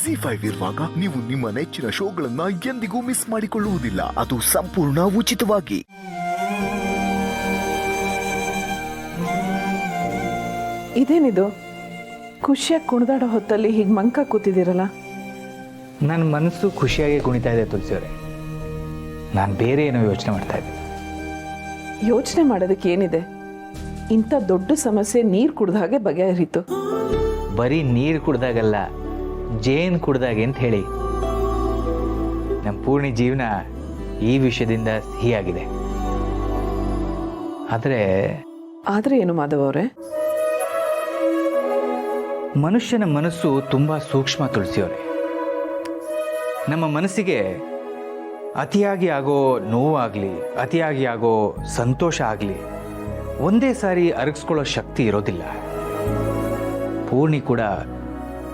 ಜಿ5 ಇರುವಾಗ ನೀವು ನಿಮ್ಮ ನೆಚ್ಚಿನ ಶೋಗಳನ್ನ ಎಂದಿಗೂ ಮಿಸ್ ಮಾಡಿಕೊಳ್ಳುವುದಿಲ್ಲ. ಅದು ಸಂಪೂರ್ಣ ಉಚಿತವಾಗಿ. ಇದೇನಿದು ಖುಷಿಯಾಗಿ ಕುಣಿದಾಡೋ ಹೊತ್ತಲ್ಲಿ ಹೀಗೆ ಮಂಕ ಕೂತಿದ್ದೀರಲ್ಲ? ನನ್ನ ಮನಸ್ಸು ಖುಷಿಯಾಗಿ ಕುಣಿತಾ ಇದೆ ತುಳಸಿಯವರೇ. ನಾನು ಬೇರೆ ಏನೋ ಯೋಚನೆ ಮಾಡ್ತಾ ಇದ್ದೆ. ಯೋಚನೆ ಮಾಡೋದಕ್ಕೆ ಏನಿದೆ? ಇಂಥ ದೊಡ್ಡ ಸಮಸ್ಯೆ ನೀರು ಕುಡ್ದ ಹಾಗೆ ಬಗೆಹರಿತು. ಬರೀ ನೀರು ಕುಡ್ದಾಗಲ್ಲ, ಜೇನು ಕುಡ್ದಾಗೆ ಅಂತ ಹೇಳಿ. ನಮ್ಮ ಪೂರ್ಣಿ ಜೀವನ ಈ ವಿಷಯದಿಂದ ಸಿಹಿಯಾಗಿದೆ. ಆದರೆ ಏನು ಮಾಧವ್ ಅವರೇ? ಮನುಷ್ಯನ ಮನಸ್ಸು ತುಂಬ ಸೂಕ್ಷ್ಮ ತುಳಸಿಯವರೇ. ನಮ್ಮ ಮನಸ್ಸಿಗೆ ಅತಿಯಾಗಿ ಆಗೋ ನೋವಾಗಲಿ, ಅತಿಯಾಗಿ ಆಗೋ ಸಂತೋಷ ಆಗಲಿ ಒಂದೇ ಸಾರಿ ಅರಗಿಸ್ಕೊಳ್ಳೋ ಶಕ್ತಿ ಇರೋದಿಲ್ಲ. ಪೂರ್ಣಿ ಕೂಡ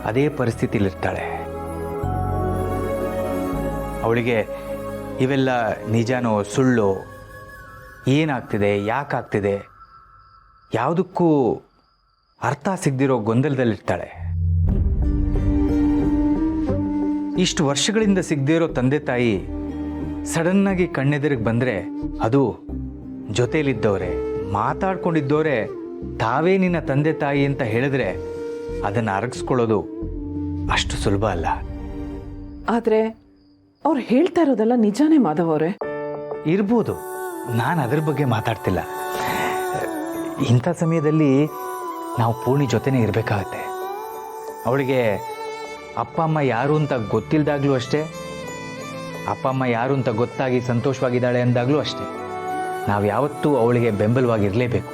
ಅದೇ ಪರಿಸ್ಥಿತಿಲಿರ್ತಾಳೆ. ಅವಳಿಗೆ ಇವೆಲ್ಲ ನಿಜನೋ ಸುಳ್ಳೋ, ಏನಾಗ್ತಿದೆ, ಯಾಕಾಗ್ತಿದೆ, ಯಾವುದಕ್ಕೂ ಅರ್ಥ ಸಿಗದಿರೋ ಗೊಂದಲದಲ್ಲಿರ್ತಾಳೆ. ಇಷ್ಟು ವರ್ಷಗಳಿಂದ ಸಿಗದಿರೋ ತಂದೆ ತಾಯಿ ಸಡನ್ನಾಗಿ ಕಣ್ಣೆದುರಿಗೆ ಬಂದರೆ, ಅದು ಜೊತೆಯಲ್ಲಿದ್ದವರೇ, ಮಾತಾಡ್ಕೊಂಡಿದ್ದವರೇ ತಾವೇ ನಿನ್ನ ತಂದೆ ತಾಯಿ ಅಂತ ಹೇಳಿದ್ರೆ ಅದನ್ನು ಅರಗಿಸ್ಕೊಳ್ಳೋದು ಅಷ್ಟು ಸುಲಭ ಅಲ್ಲ. ಆದರೆ ಅವ್ರು ಹೇಳ್ತಾ ಇರೋದೆಲ್ಲ ನಿಜಾನೇ ಮಾಧವ್ ಅವರೇ? ಇರ್ಬೋದು, ನಾನು ಅದ್ರ ಬಗ್ಗೆ ಮಾತಾಡ್ತಿಲ್ಲ. ಇಂಥ ಸಮಯದಲ್ಲಿ ನಾವು ಪೂರ್ಣಿ ಜೊತೆನೇ ಇರಬೇಕಾಗತ್ತೆ. ಅವಳಿಗೆ ಅಪ್ಪ ಅಮ್ಮ ಯಾರು ಅಂತ ಗೊತ್ತಿಲ್ಲದಾಗ್ಲೂ ಅಷ್ಟೇ, ಅಪ್ಪ ಅಮ್ಮ ಯಾರು ಅಂತ ಗೊತ್ತಾಗಿ ಸಂತೋಷವಾಗಿದ್ದಾಳೆ ಅಂದಾಗಲೂ ಅಷ್ಟೇ, ನಾವು ಯಾವತ್ತೂ ಅವಳಿಗೆ ಬೆಂಬಲವಾಗಿರಲೇಬೇಕು.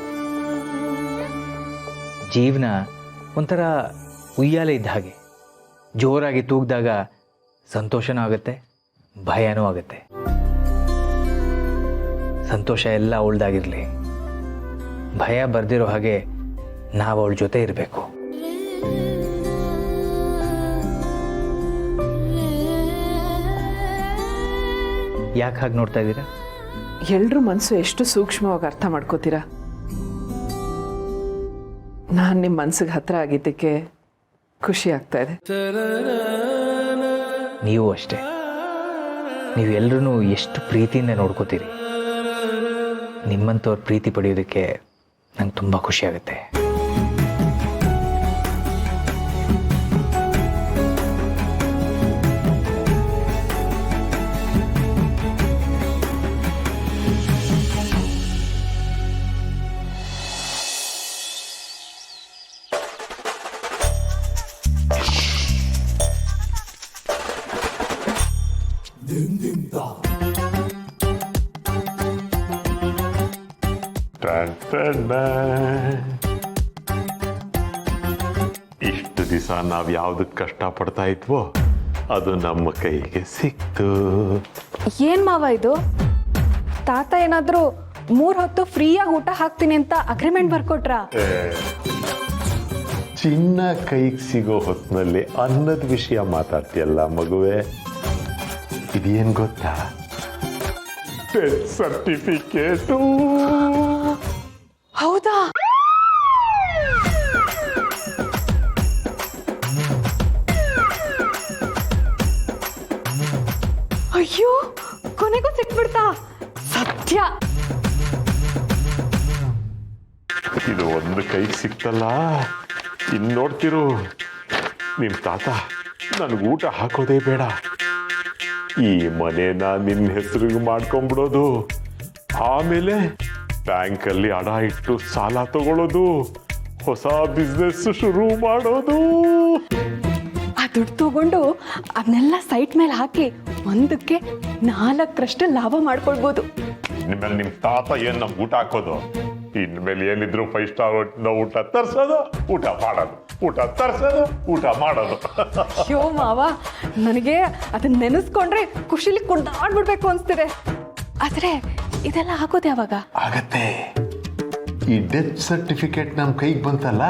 ಜೀವನ ಒಂಥರ ಉಯ್ಯಾಲೆ ಇದ್ದ ಹಾಗೆ. ಜೋರಾಗಿ ತೂಗಿದಾಗ ಸಂತೋಷನೂ ಆಗುತ್ತೆ, ಭಯನೂ ಆಗುತ್ತೆ. ಸಂತೋಷ ಎಲ್ಲ ಅವಳ್ದಾಗಿರಲಿ, ಭಯ ಬರ್ದಿರೋ ಹಾಗೆ ನಾವು ಅವಳ ಜೊತೆ ಇರಬೇಕು. ಯಾಕೆ ಹಾಗೆ ನೋಡ್ತಾ ಇದ್ದೀರಾ? ಎಲ್ರ ಮನಸ್ಸು ಎಷ್ಟು ಸೂಕ್ಷ್ಮವಾಗಿ ಅರ್ಥ ಮಾಡ್ಕೋತೀರಾ. ನಾನು ನಿಮ್ಮ ಮನಸ್ಸಿಗೆ ಹತ್ರ ಆಗಿದ್ದಕ್ಕೆ ಖುಷಿ ಆಗ್ತಾ ಇದೆ. ನೀವು ಅಷ್ಟೇ. ನೀವು ಎಲ್ಲರೂ ಎಷ್ಟು ಪ್ರೀತಿಯಿಂದ ನೋಡ್ಕೋತೀರಿ. ನಿಮ್ಮಂಥವ್ರ ಪ್ರೀತಿ ಪಡೆಯೋದಕ್ಕೆ ನಂಗೆ ತುಂಬ ಖುಷಿ ಆಗುತ್ತೆ. ಇಷ್ಟು ದಿವಸ ನಾವು ಯಾವ್ದಕ್ಕೆ ಕಷ್ಟಪಡ್ತಾ ಇದ್ವೋ ಅದು ನಮ್ಮ ಕೈಗೆ ಸಿಕ್ತು. ಏನ್ ಮಾವ ಇದು? ತಾತ ಏನಾದ್ರೂ 3 ಹೊತ್ತು ಫ್ರೀಯಾಗಿ ಊಟ ಹಾಕ್ತೀನಿ ಅಂತ ಅಗ್ರಿಮೆಂಟ್ ಬರ್ಕೊಟ್ರ? ಚಿನ್ನ ಕೈಗೆ ಸಿಗೋ ಹೊತ್ತಿನಲ್ಲಿ ಅನ್ನದ ವಿಷಯ ಮಾತಾಡ್ತೀಯಲ್ಲ ಮಗುವೆ. ಇದೇನ್ ಗೊತ್ತಾ? Death certificate. ಹೌದಾ? ಅಯ್ಯೋ, ಕೊನೆಗೂ ಸಿಕ್ಬಿಡ್ತಾ? ಸತ್ಯ. ಇದು ಒಂದು ಕೈಗೆ ಸಿಕ್ತಲ್ಲ, ಇನ್ ನೋಡ್ತಿರು. ನಿಮ್ ತಾತ ನನಗೆ ಊಟ ಹಾಕೋದೇ ಬೇಡ, ಈ ಮನೇನ ನಿನ್ನ ಹೆಸರಿಗೆ ಮಾಡ್ಕೊಂಡ್ಬಿಡೋದು, ಆಮೇಲೆ ಬ್ಯಾಂಕಲ್ಲಿ ಅಡ ಇಟ್ಟು ಸಾಲ ತಗೊಳ್ಳೋದು, ಹೊಸ ಬಿಸ್ನೆಸ್ ಶುರು ಮಾಡೋದು. ಆ ದುಡ್ಡು ತಗೊಂಡು ಅದನ್ನೆಲ್ಲ ಸೈಟ್ ಮೇಲೆ ಹಾಕಿ ಒಂದಕ್ಕೆ 4ರಷ್ಟು ಲಾಭ ಮಾಡ್ಕೊಳ್ಬೋದು. ಇನ್ಮೇಲೆ ನಿಮ್ ತಾತ ಏನ್ ನಮ್ಗೆ ಊಟ ಹಾಕೋದು? ಇನ್ಮೇಲೆ ಏನಿದ್ರು 5 ಸ್ಟಾರ್ ಊಟ ತರ್ಸೋದು, ಊಟ ಮಾಡೋದು, ಊಟ ತರ್ಸೋದು, ಊಟ ಮಾಡೋದು. ಅಯ್ಯೋ ಮಾವ, ನನಗೆ ಅದನ್ನ ನೆನೆಸ್ಕೊಂಡ್ರೆ ಖುಷಿಲಿ ಕುಡ್ದಾಡ್ಬಿಡ್ಬೇಕು ಅನ್ಸ್ತಿದೆ. ಆದ್ರೆ ಇದೆಲ್ಲ ಆಗೋದು ಯಾವಾಗ? ಆಗತ್ತೆ. ಈ ಡೆತ್ ಸರ್ಟಿಫಿಕೇಟ್ ನಮ್ ಕೈಗೆ ಬಂತಲ್ಲ,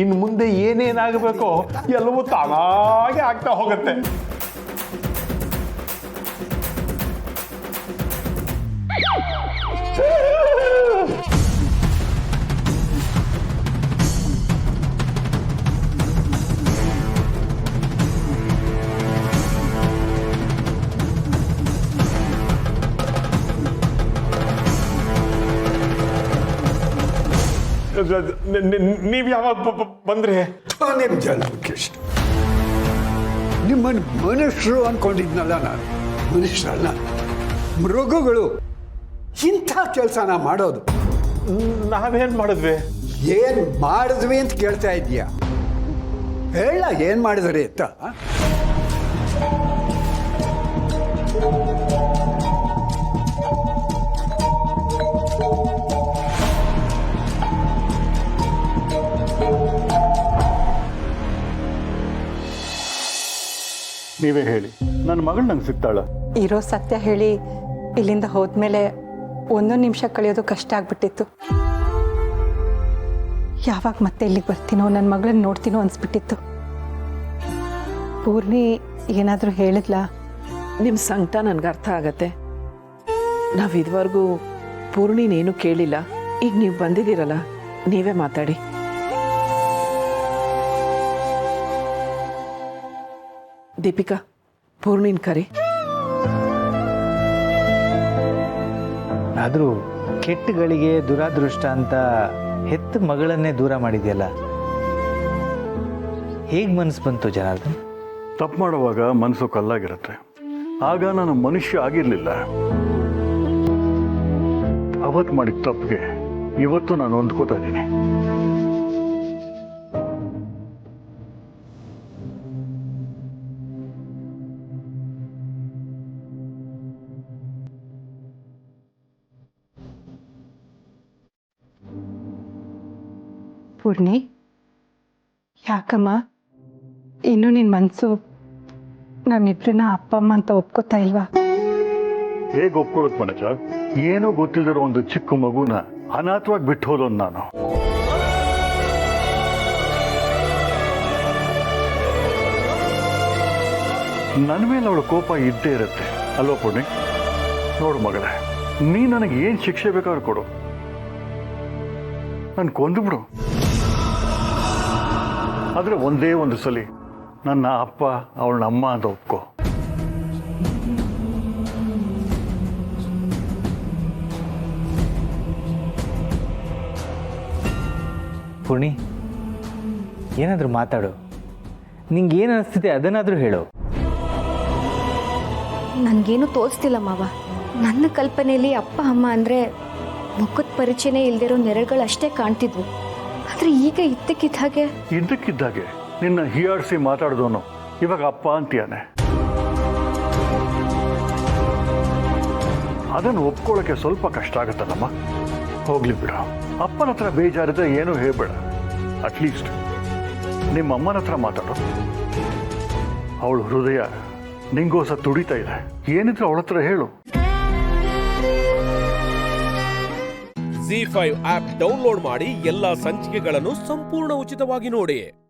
ಇನ್ ಮುಂದೆ ಏನೇನಾಗಬೇಕೋ ಎಲ್ಲವೂ ತಾನಾಗೆ ಆಗ್ತಾ ಹೋಗುತ್ತೆ. ನೀವು ಯಾವಾಗ ಬಂದ್ರೆ? ನಿಮ್ಮ ಜನ್ಮಕೃಷ್ಣ, ನಿಮ್ಮನ್ನು ಮನುಷ್ಯರು ಅಂದ್ಕೊಂಡಿದ್ನಲ್ಲ ನಾನು. ಮನುಷ್ಯರಲ್ಲ, ಮೃಗಗಳು. ಇಂಥ ಕೆಲಸನ ಮಾಡೋದು. ನಾವೇನ್ ಮಾಡಿದ್ವಿ? ಏನು ಮಾಡಿದ್ವಿ ಅಂತ ಕೇಳ್ತಾ ಇದೀಯ? ಹೇಳ, ಏನು ಮಾಡಿದ್ರಿ ಅಂತ. ನೀವೇ ಹೇಳಿ, ನನ್ನ ಮಗಳು ನಂಗೆ ಸಿಗ್ತಾಳ? ಇರೋ ಸತ್ಯ ಹೇಳಿ ಇಲ್ಲಿಂದ ಹೋದ್ಮೇಲೆ ಒಂದೊಂದು ನಿಮಿಷ ಕಳೆಯೋದು ಕಷ್ಟ ಆಗ್ಬಿಟ್ಟಿತ್ತು. ಯಾವಾಗ ಮತ್ತೆ ಇಲ್ಲಿಗೆ ಬರ್ತೀನೋ, ನನ್ನ ಮಗಳನ್ನ ನೋಡ್ತೀನೋ ಅನ್ಸ್ಬಿಟ್ಟಿತ್ತು. ಪೂರ್ಣಿ ಏನಾದರೂ ಹೇಳಿದ್ಲಾ? ನಿಮ್ಮ ಸಂಕಟ ನನಗೆ ಅರ್ಥ ಆಗತ್ತೆ. ನಾವು ಇದುವರೆಗೂ ಪೂರ್ಣಿನೇನು ಕೇಳಿಲ್ಲ. ಈಗ ನೀವು ಬಂದಿದ್ದೀರಲ್ಲ, ನೀವೇ ಮಾತಾಡಿ. ದೀಪಿಕಾ, ಪೂರ್ಣಿನ್ ಕರಿ. ಆದರೂ ಕೆಟ್ಟಗಳಿಗೆ ದುರಾದೃಷ್ಟ ಅಂತ ಹೆತ್ತ ಮಗಳನ್ನೇ ದೂರ ಮಾಡಿದೆಯಲ್ಲ, ಹೇಗೆ ಮನಸ್ಸು ಬಂತು ಜನಾರ್ದನ್? ತಪ್ಪು ಮಾಡುವಾಗ ಮನಸ್ಸು ಕಲ್ಲಾಗಿರುತ್ತೆ. ಆಗ ನಾನು ಮನುಷ್ಯ ಆಗಿರಲಿಲ್ಲ. ಅವತ್ತು ಮಾಡಿದ ತಪ್ಪಿಗೆ ಇವತ್ತು ನಾನು ಹೊಂದ್ಕೋತಾ ಇದ್ದೀನಿ. ಪೂರ್ಣಿ, ಯಾಕಮ್ಮ ಇನ್ನೂ ನಿನ್ನ ಮನಸ್ಸು ನಮ್ಮಿಬ್ರನ್ನ ಅಪ್ಪ ಅಮ್ಮ ಅಂತ ಒಪ್ಕೋತಾ ಇಲ್ವಾ? ಹೇಗೆ ಒಪ್ಕೊಳ್ಳೋದು ಮನಜ? ಏನೋ ಗೊತ್ತಿಲ್ಲದಿರೋ ಒಂದು ಚಿಕ್ಕ ಮಗುನ ಅನಾಥವಾಗಿ ಬಿಟ್ಟು ಹೋದೋನು ನಾನು. ನನ್ನ ಮೇಲೆ ಅವಳ ಕೋಪ ಇದ್ದೇ ಇರುತ್ತೆ ಅಲ್ವಾ ಪೂರ್ಣಿ? ನೋಡು ಮಗಳೇ, ನೀ ನನಗೆ ಏನು ಶಿಕ್ಷೆ ಬೇಕಾದ್ರೂ ಕೊಡು, ನಾನು ಕೊಂದುಬಿಡು. ಆದರೆ ಒಂದೇ ಒಂದು ಸಲ ನನ್ನ ಅಪ್ಪ ಅವಳನ್ನ ಅಮ್ಮ ಅಂತ ಒಪ್ಕೋ. ಪೂರ್ಣಿ, ಏನಾದರೂ ಮಾತಾಡು. ನಿಂಗೆ ಏನು ಅನಿಸ್ತಿದೆ ಅದನ್ನಾದರೂ ಹೇಳು. ನನಗೇನು ತೋರಿಸ್ತಿಲ್ಲ ಮಾವ. ನನ್ನ ಕಲ್ಪನೆಯಲ್ಲಿ ಅಪ್ಪ ಅಮ್ಮ ಅಂದರೆ ಮುಖದ ಪರಿಚಯನೇ ಇಲ್ದಿರೋ ನೆರಳುಗಳು ಅಷ್ಟೇ ಕಾಣ್ತಿದ್ವು. ಆದರೆ ಈಗ ಇದ್ದಕ್ಕಿದ್ದಾಗೆ ನಿನ್ನ ಹೀಯಾಡಿಸಿ ಮಾತಾಡಿದವನು ಇವಾಗ ಅಪ್ಪ ಅಂತೀಯಾನೆ. ಅದನ್ನು ಒಪ್ಕೊಳ್ಳೋಕೆ ಸ್ವಲ್ಪ ಕಷ್ಟ ಆಗುತ್ತಲ್ಲಮ್ಮ. ಹೋಗ್ಲಿ ಬಿಡು, ಅಪ್ಪನ ಹತ್ರ ಬೇಜಾರಿದ್ರೆ ಏನೂ ಹೇಳ್ಬೇಡ. ಅಟ್ಲೀಸ್ಟ್ ನಿಮ್ಮ ಅಮ್ಮನ ಹತ್ರ ಮಾತಾಡು. ಅವಳು ಹೃದಯ ನಿಂಗೋಸ ತುಡಿತಾ ಇದೆ. ಏನಿದ್ರೆ ಅವಳ ಹತ್ರ ಹೇಳು. ZEE5 ಆಪ್ ಡೌನ್ಲೋಡ್ ಮಾಡಿ ಎಲ್ಲಾ ಸಂಚಿಕೆಗಳನ್ನು ಸಂಪೂರ್ಣ ಉಚಿತವಾಗಿ ನೋಡಿ.